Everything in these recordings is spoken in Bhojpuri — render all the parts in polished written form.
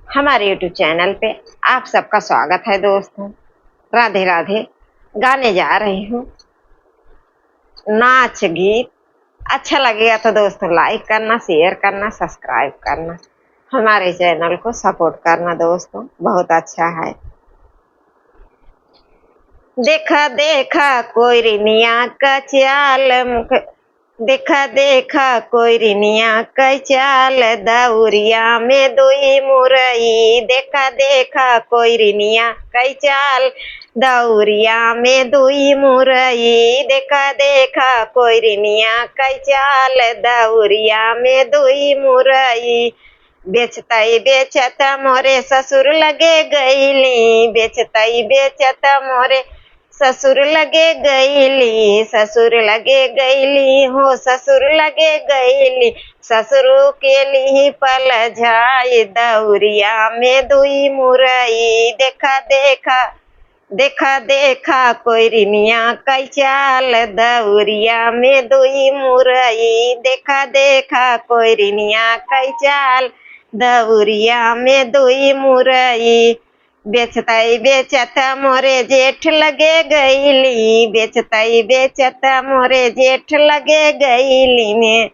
हमारे YouTube चैनल पे आप सबका स्वागत है दोस्तों। राधे राधे। गाने जा रही हूँ नाच गीत। अच्छा लगेगा तो दोस्तों लाइक करना, शेयर करना, सब्सक्राइब करना, हमारे चैनल को सपोर्ट करना दोस्तों, बहुत अच्छा है। देखा देखा कोई रिनिया का चाल, देखा देखा कोई रिनिया का चाल, दौरिया में दुई मुरई। देखा देखा कोई रिनिया का चाल, दौरिया में दुई मुरई। देखा देखा कोई रिनिया का चाल, दौरिया में दुई मुरई। बेचताई बेचता मोरे ससुर लगे गईली, बेचताई बेचता मोरे ससुर लगे गईली, ससुर लगे गईली हो, ससुर लगे गईली। ससुर के लिए पल जाए, दौरिया में दुई मुरई। देखा देखा देखा देखा कोई रिनिया का चाल, दौरिया में दुई मुरई। देखा देखा कोई रिनिया का चाल, दौरिया में दुई मुरई। बेचताई बेचता मोरे जेठ लगे गईली, बेचताई बेचता मोरे जेठ लगे गईली में।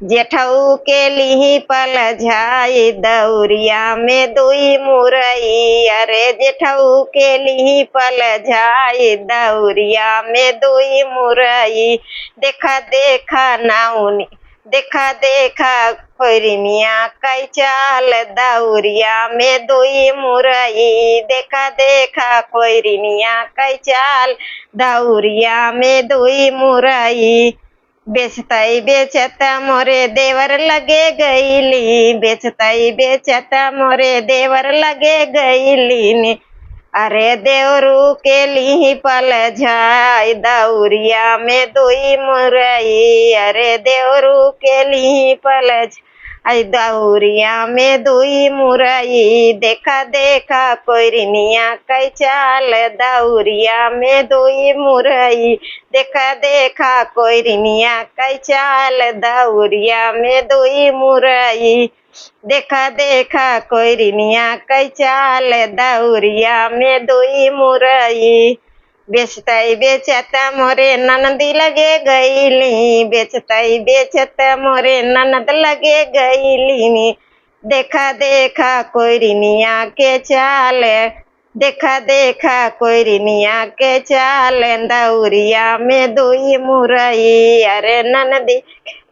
जेठऊ के लिए पल जाए, दौरिया में दुई मुरई। अरे जेठऊ के लिए पल जाए, दौरिया में दुई मुरई। देखा देखा नाउनी, देखा देखा कोई रिनिया का चाल, दौरिया में दुई मुरई। देखा देखा कोई रिनिया का चाल, दौरिया में दुई मुरई। बेचताई बेचता मोरे देवर लगे गईली, बेचताई बेचता मोरे देवर लगे गईली ने। अरे देवरू के लिए पल जाए, दौरिया में दुई मुरई। अरे देवरू के लिए पल जाए, दौरिया में दुई मुरई। देखा देखा कोई रिनिया का चाल, दौरिया में दुई मुरई। देखा देखा कोई रिनिया का चाल, दौरिया में दुई मुरई। देखा देखा कोई रिनिया का चाल, दौरिया में दुई मुरई। बेचताई बेचता मोरे ननदी लगे गईली, बेचताई बेचता मोरे ननद लगे गईली। देखा देखा कोई रिनिया के चाल, देखा देखा कोई रिनिया के चाल, दौरिया में दुई मुरई। अरे ननदी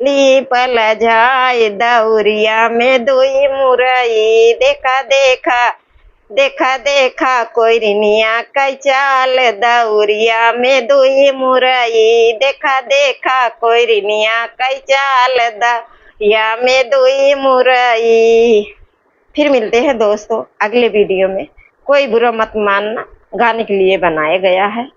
ली पल जाए, दौरिया में दुई मुरई। देखा देखा देखा देखा कोई रिनिया का चाल, दौरिया में दुई मुरई। देखा देखा कोई रिनिया का चाल, दौरिया में दुई मुरई। फिर मिलते हैं दोस्तों अगले वीडियो में। कोई बुरा मत मानना, गाने के लिए बनाया गया है।